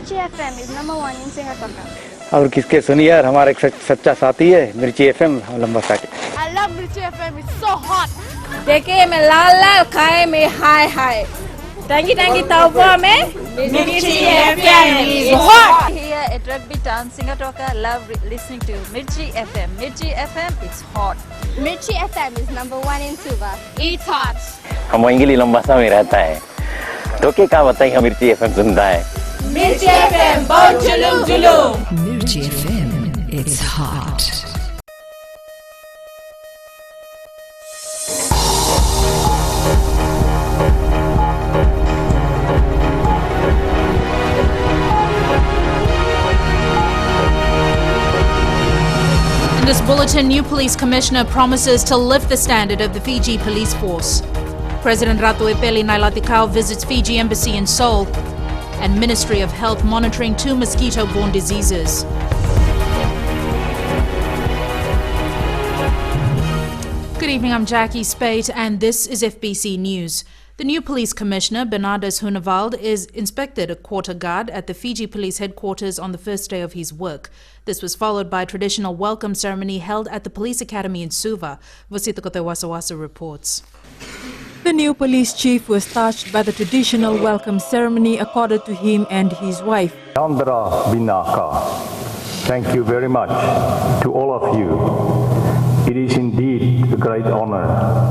Mirchi FM is #1 in Singapore. और किसके सुनिए यार, हमारा एक सच्चा साथी है मिर्ची एफएम लंबा साथी। I love Mirchi FM. It's so hot. देखे में लाल लाल, खाए में हाय हाय। टंगी टंगी तवा में मिर्ची FM is hot. Here at Rugby Town, Singapore, love listening to Mirchi FM. Mirchi FM, it's hot. Mirchi FM is #1 in Suva. It's hot. हम वहीं के लिए लंबा सा में रहता है, तो क्या बताइए हम मिर्ची एफएम सुनता है। मिर्ची FM बहुत जुलूम जुलूम। Mirchi FM, it's hot. In this bulletin, new police commissioner promises to lift the standard of the Fiji police force. President Ratoepeli Nailatikau visits Fiji embassy in Seoul, and Ministry of Health monitoring 2 mosquito-borne diseases. Good evening, I'm Jackie Spate, and this is FBC News. The new police commissioner, Bernardus Huneveld, is inspected a quarter guard at the Fiji police headquarters on the first day of his work. This was followed by a traditional welcome ceremony held at the police academy in Suva. Vasita Kote Wasawasa reports. The new police chief was touched by the traditional welcome ceremony accorded to him and his wife. Chandra Binaka, thank you very much to all of you. It is indeed a great honor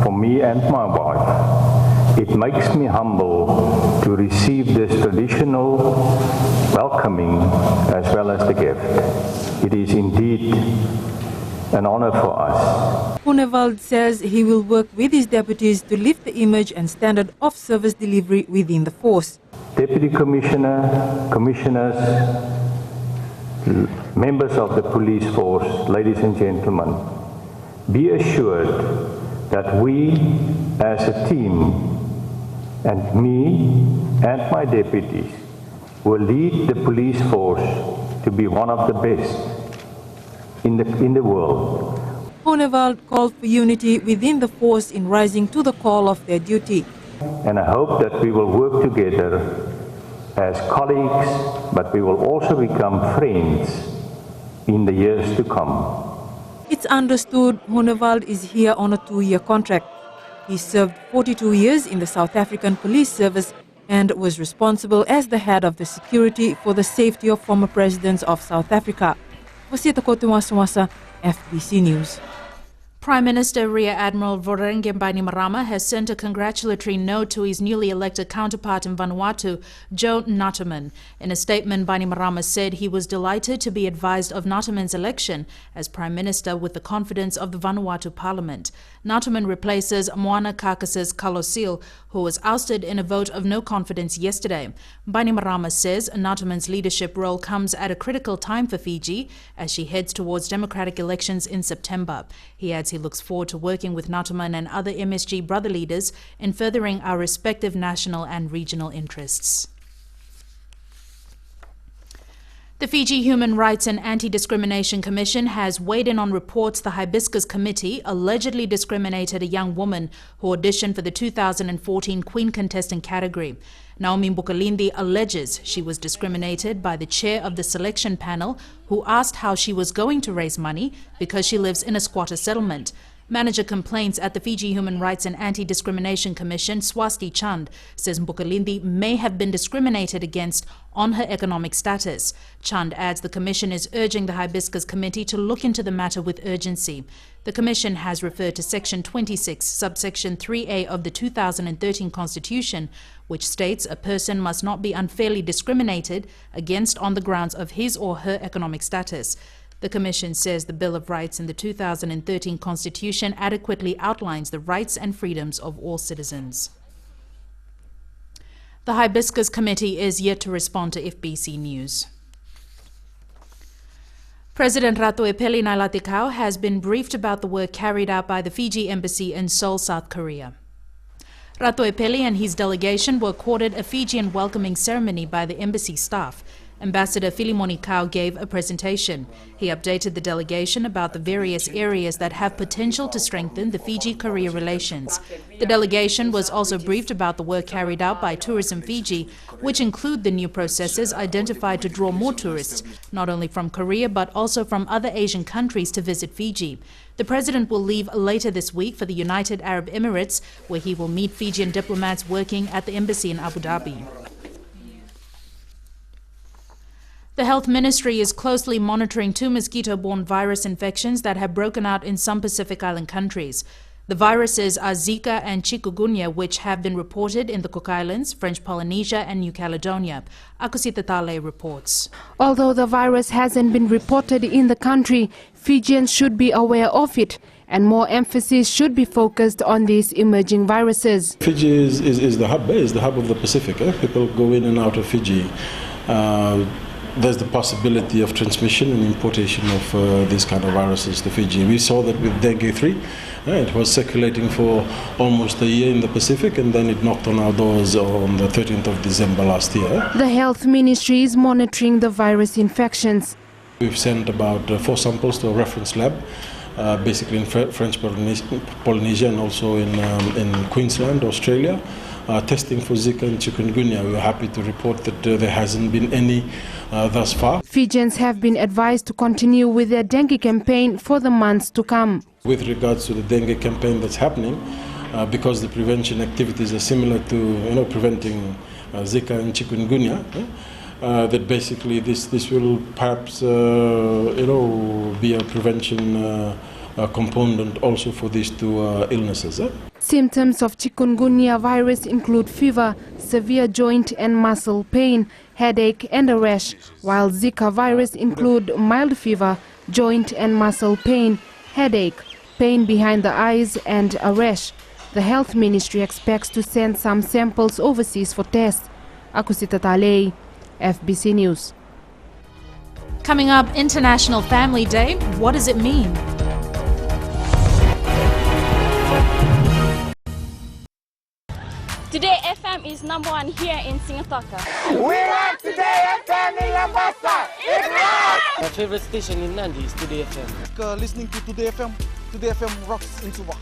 for me and my wife. It makes me humble to receive this traditional welcoming as well as the gift. It is indeed an honor for us. Huneveld says he will work with his deputies to lift the image and standard of service delivery within the force. Deputy Commissioner, Commissioners, members of the police force, ladies and gentlemen, be assured that we as a team and me and my deputies will lead the police force to be one of the best in the world. Huneveld called for unity within the force in rising to the call of their duty. And I hope that we will work together as colleagues, but we will also become friends in the years to come. It's understood Huneveld is here on a 2-year contract. He served 42 years in the South African Police Service and was responsible as the head of the security for the safety of former presidents of South Africa. Vasita Kote Wasawasa, FBC News. Prime Minister Rear Admiral Voreqe Bainimarama has sent a congratulatory note to his newly elected counterpart in Vanuatu, Joe Nuttleman. In a statement, Bainimarama said he was delighted to be advised of Nuttleman's election as Prime Minister with the confidence of the Vanuatu Parliament. Nuttleman replaces Moana Kakas's Kalosil, who was ousted in a vote of no confidence yesterday. Bainimarama says Nuttleman's leadership role comes at a critical time for Fiji as she heads towards democratic elections in September. He adds he looks forward to working with Nuttleman and other MSG brother leaders in furthering our respective national and regional interests. The Fiji Human Rights and Anti-Discrimination Commission has weighed in on reports the Hibiscus Committee allegedly discriminated a young woman who auditioned for the 2014 Queen Contestant category. Naomi Mbukalindi alleges she was discriminated by the chair of the selection panel, who asked how she was going to raise money because she lives in a squatter settlement. Manager complaints at the Fiji Human Rights and Anti-Discrimination Commission, Swasti Chand, says Mbukalindi may have been discriminated against on her economic status. Chand adds the Commission is urging the Hibiscus Committee to look into the matter with urgency. The Commission has referred to Section 26, subsection 3A of the 2013 Constitution, which states a person must not be unfairly discriminated against on the grounds of his or her economic status. The Commission says the Bill of Rights in the 2013 Constitution adequately outlines the rights and freedoms of all citizens. The Hibiscus Committee is yet to respond to FBC News. President Ratoepeli Nailatikau has been briefed about the work carried out by the Fiji Embassy in Seoul, South Korea. Ratoepeli and his delegation were accorded a Fijian welcoming ceremony by the embassy staff. Ambassador Filimoni Kao gave a presentation. He updated the delegation about the various areas that have potential to strengthen the Fiji-Korea relations. The delegation was also briefed about the work carried out by Tourism Fiji, which include the new processes identified to draw more tourists, not only from Korea but also from other Asian countries to visit Fiji. The president will leave later this week for the United Arab Emirates, where he will meet Fijian diplomats working at the embassy in Abu Dhabi. The Health Ministry is closely monitoring 2 mosquito-borne virus infections that have broken out in some Pacific Island countries. The viruses are Zika and chikungunya, which have been reported in the Cook Islands, French Polynesia and New Caledonia. Akusita Tale reports. Although the virus hasn't been reported in the country, Fijians should be aware of it, and more emphasis should be focused on these emerging viruses. Fiji is the hub of the Pacific. People go in and out of Fiji. There's the possibility of transmission and importation of these kind of viruses to Fiji. We saw that with dengue 3. It was circulating for almost a year in the Pacific, and then it knocked on our doors on the 13th of December last year. The Health Ministry is monitoring the virus infections. We've sent about 4 samples to a reference lab, basically in French Polynesia and also in Queensland, Australia. Testing for Zika and chikungunya. We are happy to report that there hasn't been any thus far. Fijians have been advised to continue with their dengue campaign for the months to come. With regards to the dengue campaign that's happening, because the prevention activities are similar to preventing Zika and chikungunya, that basically this will perhaps be a prevention component also for these 2 illnesses. Symptoms of chikungunya virus include fever, severe joint and muscle pain, headache and a rash, while Zika virus include mild fever, joint and muscle pain, headache, pain behind the eyes and a rash. The Health Ministry expects to send some samples overseas for tests. Akusita Tale, FBC News. Coming up, International Family Day. What does it mean? Today FM is #1 here in Singapore. We love Today FM in Lambasa. It rocks! My favorite station in Nandi is Today FM. Listening to Today FM rocks in Subah.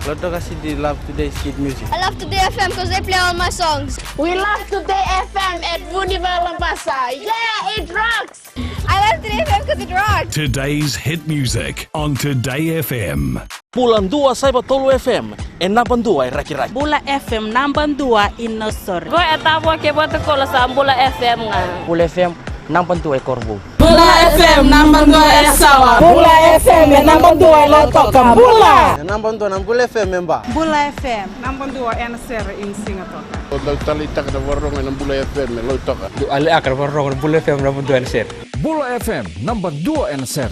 Lodo kasi love Today's kid music. I love Today FM because they play all my songs. We love Today FM at Buniva Lambasa. Yeah, it rocks! I love Today FM because it rocks. Today's hit music on Today FM. Bulan 2 sa Batolo FM, and number 2 ay Raki-Raki. Bula FM number 2 in Nosor. Go etapo ke boto ko sa Bula FM nga. Bula FM number 2 ay Corvo. Bula FM number 2 ay Sawa. Bula FM number 2 ay Lotoka. Bula. Number 2 ng Bula FM member. Bula FM number 2 ay Nasser in Singapore. Lo talita ka warong ng Bula FM Lotoka. Ali akar warong Bula FM number 2 ay Nasser. Bula FM number 2 ay Nasser.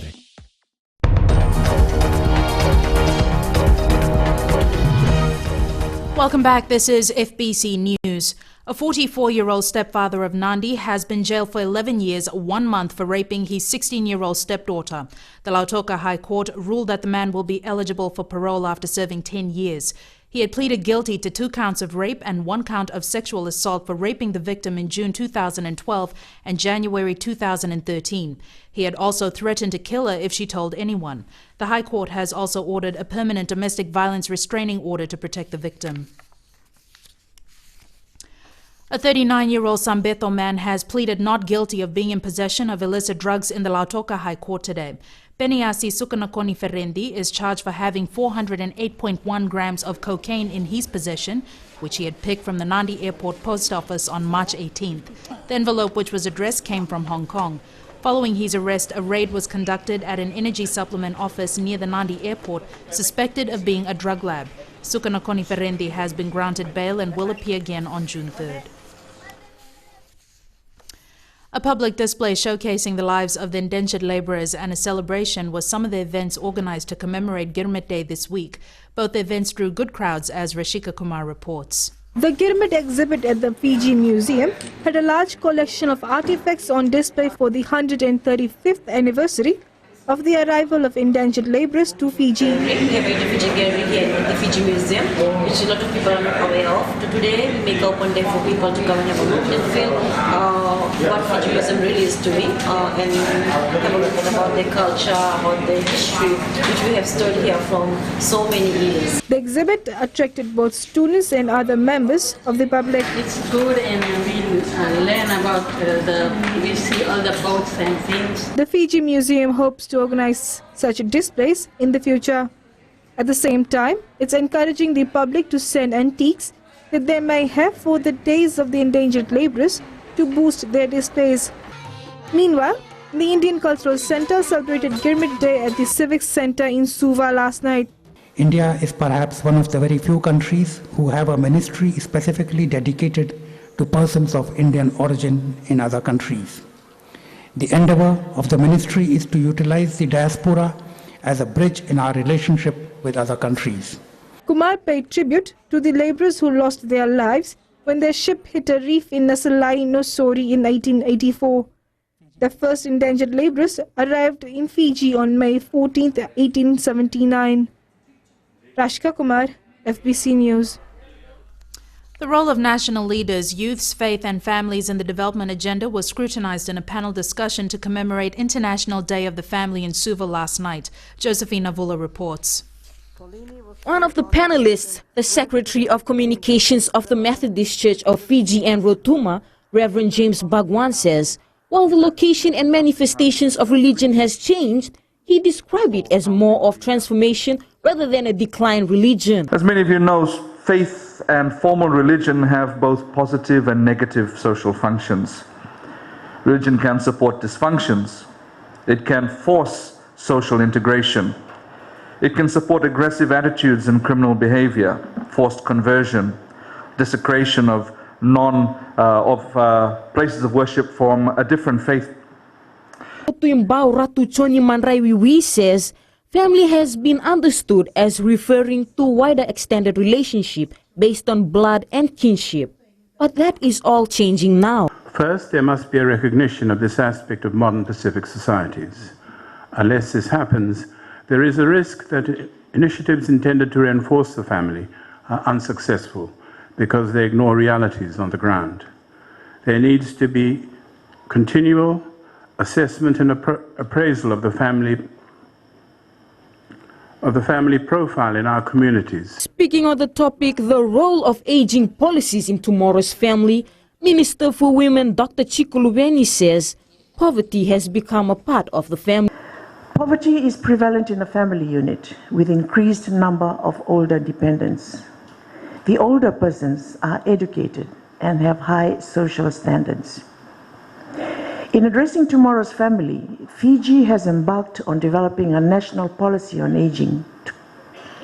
Welcome back. This is FBC News. A 44-year-old stepfather of Nandi has been jailed for 11 years, 1 month for raping his 16-year-old stepdaughter. The Lautoka High Court ruled that the man will be eligible for parole after serving 10 years. He had pleaded guilty to 2 counts of rape and 1 count of sexual assault for raping the victim in June 2012 and January 2013. He had also threatened to kill her if she told anyone. The High Court has also ordered a permanent domestic violence restraining order to protect the victim. A 39-year-old Sambeto man has pleaded not guilty of being in possession of illicit drugs in the Lautoka High Court today. Peniasi Sukanakoni Ferendi is charged for having 408.1 grams of cocaine in his possession, which he had picked from the Nandi Airport post office on March 18th. The envelope which was addressed came from Hong Kong. Following his arrest, a raid was conducted at an energy supplement office near the Nandi Airport, suspected of being a drug lab. Sukanakoni Ferendi has been granted bail and will appear again on June 3rd. A public display showcasing the lives of the indentured labourers and a celebration was some of the events organised to commemorate Girmit Day this week. Both events drew good crowds, as Rashika Kumar reports. The Girmit exhibit at the Fiji Museum had a large collection of artifacts on display for the 135th anniversary of the arrival of endangered laborers to Fiji. We have the Fiji Girmit here at the Fiji Museum, which a lot of people are not aware of. Today we make open day for people to come and have a look and feel what Fiji Museum really is doing and have a look about their culture, about their history, which we have stored here from so many years. The exhibit attracted both students and other members of the public. It's good and we learn about we see all the boats and things. The Fiji Museum hopes to organize such displays in the future. At the same time, it's encouraging the public to send antiques that they may have for the days of the endangered laborers to boost their displays. Meanwhile, the Indian Cultural Centre celebrated Girmit Day at the Civic Centre in Suva last night. India is perhaps one of the very few countries who have a ministry specifically dedicated to persons of Indian origin in other countries. The endeavor of the ministry is to utilize the diaspora as a bridge in our relationship with other countries. Kumar paid tribute to the laborers who lost their lives when their ship hit a reef in Nasalai, Nosori in 1884. The first endangered laborers arrived in Fiji on May 14, 1879. Rashka Kumar, FBC News. The role of national leaders, youths, faith and families in the development agenda was scrutinized in a panel discussion to commemorate International Day of the Family in Suva last night. Josephine Avula reports. One of the panelists, the Secretary of Communications of the Methodist Church of Fiji and Rotuma, Reverend James Bhagwan, says, while the location and manifestations of religion has changed, he described it as more of transformation rather than a declined religion. As many of you know, faith and formal religion have both positive and negative social functions. Religion can support dysfunctions. It can force social integration. It can support aggressive attitudes and criminal behavior, forced conversion, desecration of places of worship from a different faith. Tuimbao Ratu Choni Manraiwiwi says, family has been understood as referring to wider extended relationship based on blood and kinship. But that is all changing now. First, there must be a recognition of this aspect of modern Pacific societies. Unless this happens, there is a risk that initiatives intended to reinforce the family are unsuccessful because they ignore realities on the ground. There needs to be continual assessment and appraisal of the family profile in our communities. Speaking on the topic, the role of aging policies in tomorrow's family, Minister for Women Dr. Chikulubeni says poverty has become a part of the family. Poverty is prevalent in the family unit with increased number of older dependents. The older persons are educated and have high social standards. In addressing tomorrow's family, Fiji has embarked on developing a national policy on aging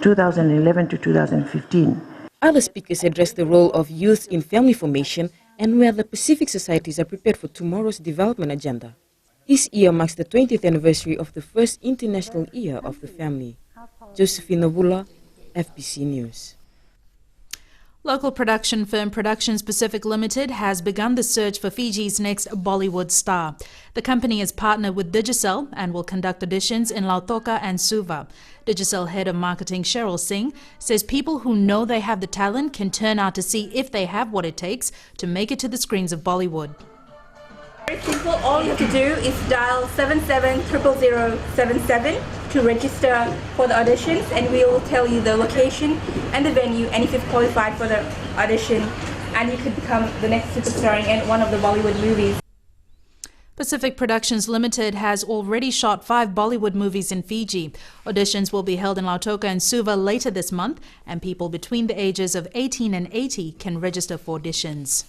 2011 to 2015. Other speakers addressed the role of youth in family formation and where the Pacific societies are prepared for tomorrow's development agenda. This year marks the 20th anniversary of the first International Year of the Family. Josephine Avula, FBC News. Local production firm Productions Pacific Limited has begun the search for Fiji's next Bollywood star. The company has partnered with Digicel and will conduct auditions in Lautoka and Suva. Digicel head of marketing Cheryl Singh says people who know they have the talent can turn out to see if they have what it takes to make it to the screens of Bollywood. Very simple. All you have to do is dial 770077 to register for the auditions, and we will tell you the location and the venue, and if you've qualified for the audition, and you could become the next superstar in one of the Bollywood movies. Pacific Productions Limited has already shot 5 Bollywood movies in Fiji. Auditions will be held in Lautoka and Suva later this month, and people between the ages of 18 and 80 can register for auditions.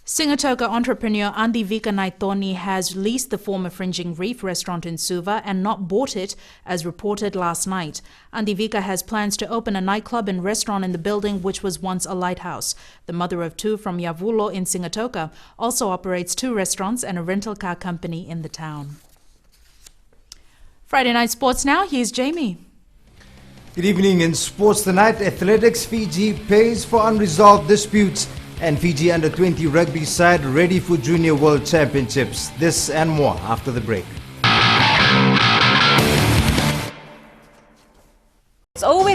Singatoka entrepreneur Andi Vika Naitoni has leased the former Fringing Reef restaurant in Suva and not bought it, as reported last night. Andi Vika has plans to open a nightclub and restaurant in the building which was once a lighthouse. The mother of 2 from Yavulo in Singatoka also operates 2 restaurants and a rental car company in the town. Friday Night Sports now, here's Jamie. Good evening. In Sports Tonight, Athletics Fiji pays for unresolved disputes and Fiji Under-20 rugby side ready for Junior World Championships. This and more after the break.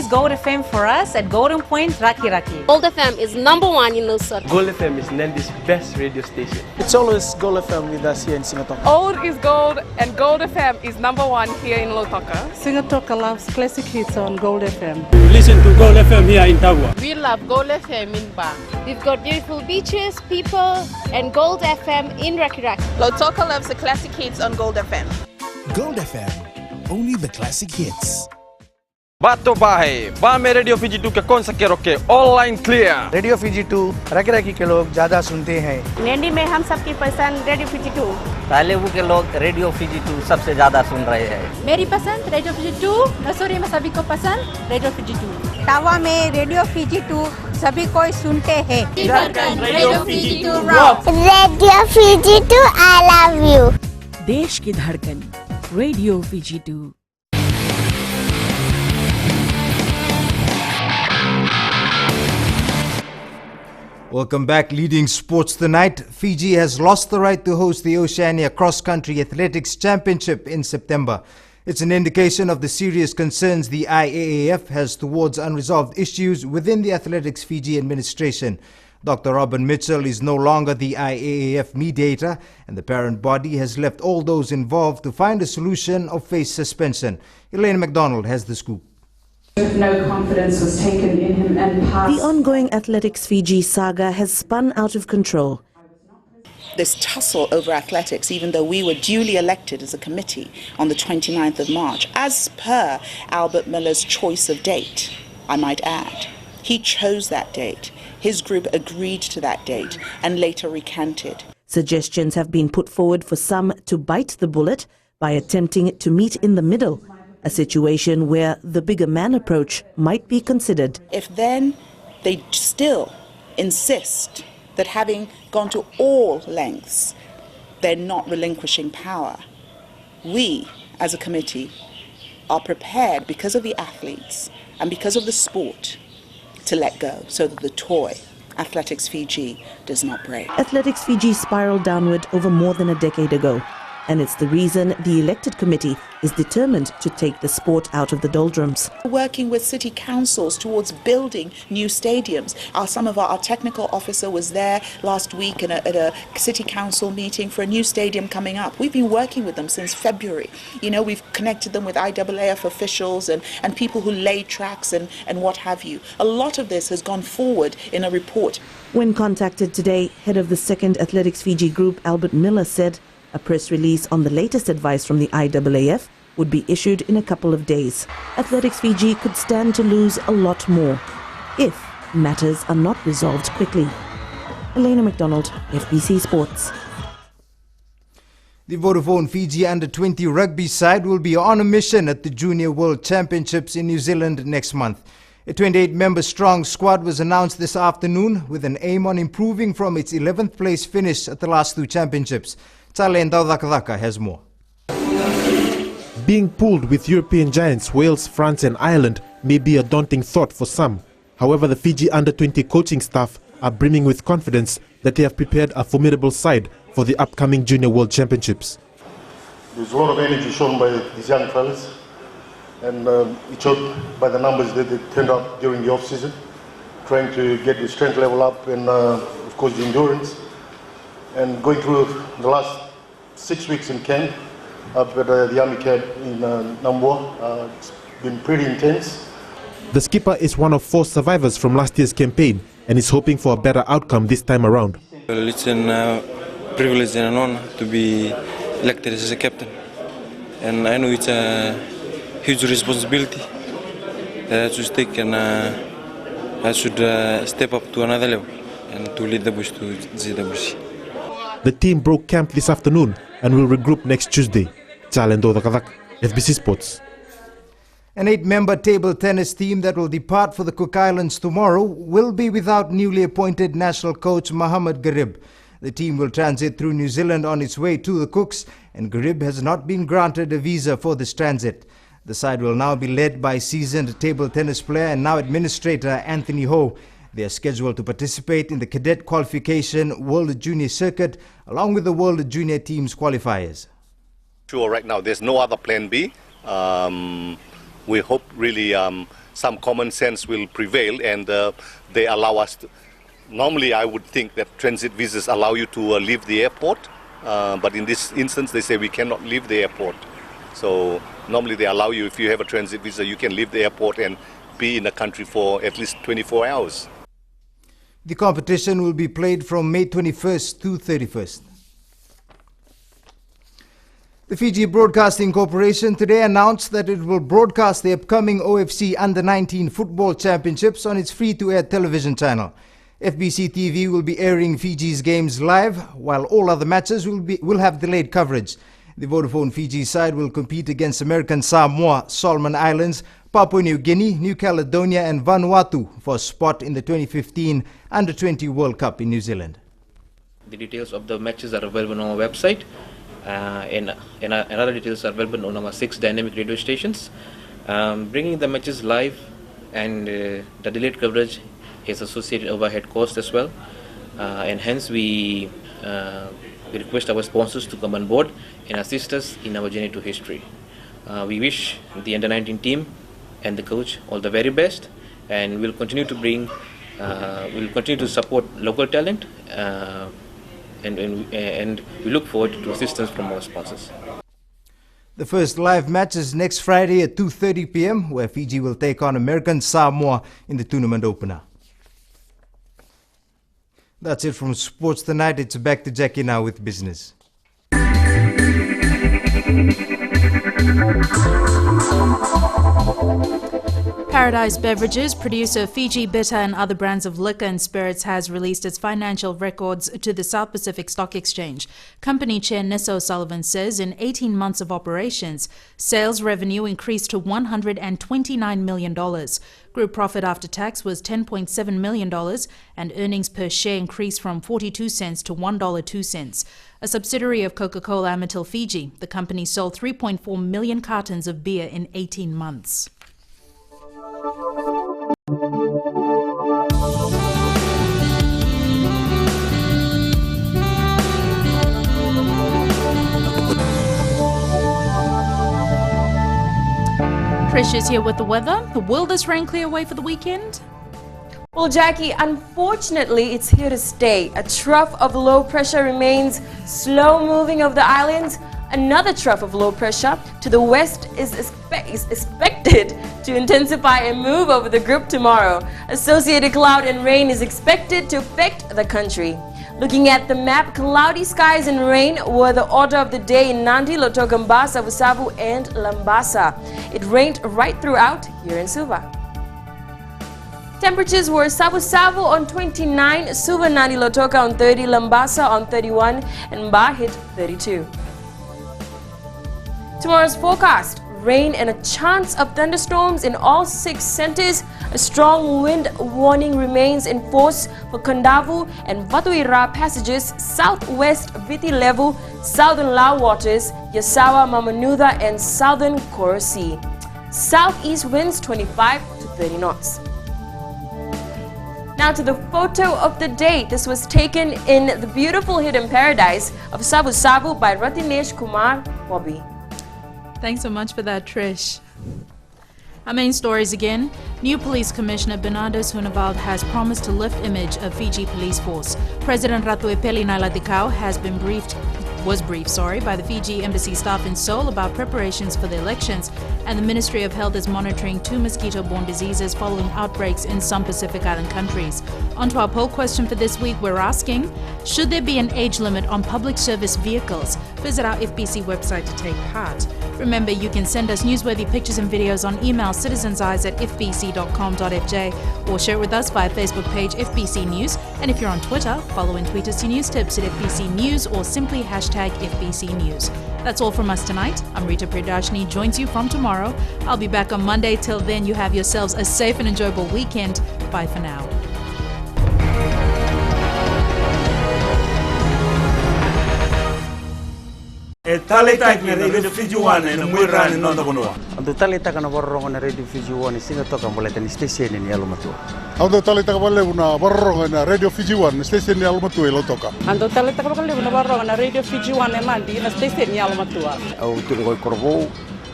Gold FM for us at Golden Point, Raki Raki. Gold FM is #1 in Lusaka. Gold FM is Nandi's best radio station. It's always Gold FM with us here in Singatoka. Old is gold, and Gold FM is #1 here in Lautoka. Singatoka loves classic hits on Gold FM. Listen to Gold FM here in Tagua. We love Gold FM in Ba. We've got beautiful beaches, people, and Gold FM in Raki Raki. Lautoka loves the classic hits on Gold FM. Gold FM, only the classic hits. Bato Bahe, Bame Radio Fiji 2 के कौन सा के रोके online clear radio Fiji 2 rocky rocky के लोग ज्यादा सुनते हैं। नैनी में हम सबकी पसंद रेडियो फीजी 2। तालेबू के लोग रेडियो फीजी 2 सबसे ज्यादा सुन रहे हैं। मेरी पसंद रेडियो फीजी 2, मसूरी में सभी को पसंद रेडियो फीजी 2। टावा में रेडियो फीजी 2 सभी कोई सुनते हैं। Radio Fiji 2 rock. Radio Fiji 2 I love you. देश की धड़कन radio Fiji 2। Welcome back. Leading sports tonight. Fiji has lost the right to host the Oceania Cross Country Athletics Championship in September. It's an indication of the serious concerns the IAAF has towards unresolved issues within the Athletics Fiji administration. Dr. Robin Mitchell is no longer the IAAF mediator, and the parent body has left all those involved to find a solution or face suspension. Elaine McDonald has the scoop. No confidence was taken in him and passed. The ongoing Athletics Fiji saga has spun out of control. This tussle over athletics, even though we were duly elected as a committee on the 29th of March, as per Albert Miller's choice of date, I might add. He chose that date. His group agreed to that date and later recanted. Suggestions have been put forward for some to bite the bullet by attempting to meet in the middle, a situation where the bigger man approach might be considered. If then they still insist that having gone to all lengths, they're not relinquishing power, we as a committee are prepared, because of the athletes and because of the sport, to let go so that the toy, Athletics Fiji, does not break. Athletics Fiji spiraled downward over more than a decade ago, and it's the reason the elected committee is determined to take the sport out of the doldrums. Working with city councils towards building new stadiums. Some of our technical officer was there last week at a city council meeting for a new stadium coming up. We've been working with them since February. You know, we've connected them with IAAF officials and people who lay tracks and what have you. A lot of this has gone forward in a report. When contacted today, head of the second Athletics Fiji group, Albert Miller, said a press release on the latest advice from the IAAF would be issued in a couple of days. Athletics Fiji could stand to lose a lot more if matters are not resolved quickly. Elena McDonald, FBC Sports. The Vodafone Fiji Under-20 rugby side will be on a mission at the Junior World Championships in New Zealand next month. A 28-member strong squad was announced this afternoon with an aim on improving from its 11th place finish at the last two championships. Talendao Dakadaka has more. Being pooled with European giants Wales, France and Ireland may be a daunting thought for some. However, the Fiji Under-20 coaching staff are brimming with confidence that they have prepared a formidable side for the upcoming Junior World Championships. There's a lot of energy shown by these young fellas, and it showed by the numbers that they turned up during the off-season, trying to get the strength level up and of course the endurance. And going through the last 6 weeks in camp, up at the Army camp in Namboa, it's been pretty intense. The skipper is one of 4 survivors from last year's campaign and is hoping for a better outcome this time around. Well, it's a privilege and an honor to be elected as a captain. And I know it's a huge responsibility that I should take, and I should step up to another level and to lead the bush to ZWC. The team broke camp this afternoon and will regroup next Tuesday. Chalendo Dakadak, FBC Sports. An 8-member table tennis team that will depart for the Cook Islands tomorrow will be without newly appointed national coach Mohamed Garib. The team will transit through New Zealand on its way to the Cooks, and Garib has not been granted a visa for this transit. The side will now be led by seasoned table tennis player and now administrator Anthony Ho. They are scheduled to participate in the cadet qualification World Junior Circuit along with the World Junior Teams qualifiers. Sure, right now there's no other plan B. we hope really some common sense will prevail, and they allow us to. Normally, I would think that transit visas allow you to leave the airport, but in this instance, they say we cannot leave the airport. So normally they allow you, if you have a transit visa, you can leave the airport and be in the country for at least 24 hours. The competition will be played from May 21st to 31st. The Fiji Broadcasting Corporation today announced that it will broadcast the upcoming OFC Under-19 Football Championships on its free-to-air television channel. FBCTV will be airing Fiji's games live, while all other matches will have delayed coverage. The Vodafone Fiji side will compete against American Samoa, Solomon Islands, Papua New Guinea, New Caledonia and Vanuatu for a spot in the 2015 Under-20 World Cup in New Zealand. The details of the matches are available on our website, and other details are available on our 6 dynamic radio stations. Bringing the matches live and the delayed coverage has associated overhead costs as well, and hence we request our sponsors to come on board and assist us in our journey to history. We wish the Under-19 team and the coach all the very best, and we'll continue to support local talent, and we look forward to assistance from our sponsors. The first live match is next Friday at 2:30 p.m. where Fiji will take on American Samoa in the tournament opener. That's it from Sports Tonight. It's back to Jackie now with business. Paradise Beverages, producer Fiji Bitter and other brands of liquor and spirits, has released its financial records to the South Pacific Stock Exchange. Company Chair Nissa O'Sullivan says in 18 months of operations, sales revenue increased to $129 million. Group profit after tax was $10.7 million and earnings per share increased from 42 cents to $1.02. A subsidiary of Coca-Cola Amatil Fiji, the company sold 3.4 million cartons of beer in 18 months. Trish is here with the weather. Will this rain clear away for the weekend? Well, Jackie, unfortunately, it's here to stay. A trough of low pressure remains slow moving over the islands. Another trough of low pressure to the west is expected to intensify and move over the group tomorrow. Associated cloud and rain is expected to affect the country. Looking at the map, cloudy skies and rain were the order of the day in Nandi, Lotogamba, Savu-Savu and Lambasa. It rained right throughout here in Suva. Temperatures were Savu-Savu on 29, Suva, Nandi, Lotoka on 30, Lambasa on 31 and Ba hit 32. Tomorrow's forecast, rain and a chance of thunderstorms in all 6 centers. A strong wind warning remains in force for Kondavu and Vatuira passages, southwest Viti level, southern Lao waters, Yasawa, Mamanuda and southern Koro Sea. Southeast winds 25 to 30 knots. Now to the photo of the day. This was taken in the beautiful hidden paradise of Savu-Savu by Ratinesh Kumar Bobby. Thanks so much for that, Trish. Our main stories again. New Police Commissioner Bernardo Huneveld has promised to lift image of Fiji Police Force. President Ratuepeli Nailadikau was briefed by the Fiji Embassy staff in Seoul about preparations for the elections, and the Ministry of Health is monitoring 2 mosquito-borne diseases following outbreaks in some Pacific Island countries. On to our poll question for this week, we're asking, should there be an age limit on public service vehicles? Visit our FBC website to take part. Remember, you can send us newsworthy pictures and videos on email citizenseyes@fbc.com.fj or share it with us via Facebook page FBC News. And if you're on Twitter, follow and tweet us your news tips at FBC News or simply hashtag FBC News. That's all from us tonight. I'm Rita Priyadarshini, joins you from tomorrow. I'll be back on Monday. Till then, you have yourselves a safe and enjoyable weekend. Bye for now. Talitak na Radio Fiji One na mwirani nonda bonua. Ando talitak na borro na Radio Fiji One singa toka boleta ni station ni alumatua. Ando talitak bale una borro na Radio Fiji One station ni alumatua ilo toka. Ando talitak bale una borro na Radio Fiji One na mandi na station ni alumatua. Au tu ngoi korbo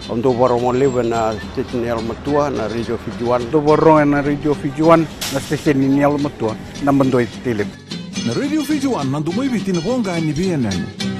Untuk warong live na station ni Almatua na Radio Fijuan. Untuk warong na Radio Fijuan na station ni Almatua na Bandoi Tilip. Na Radio Fijuan nandu mai bitin bonga ni BNN.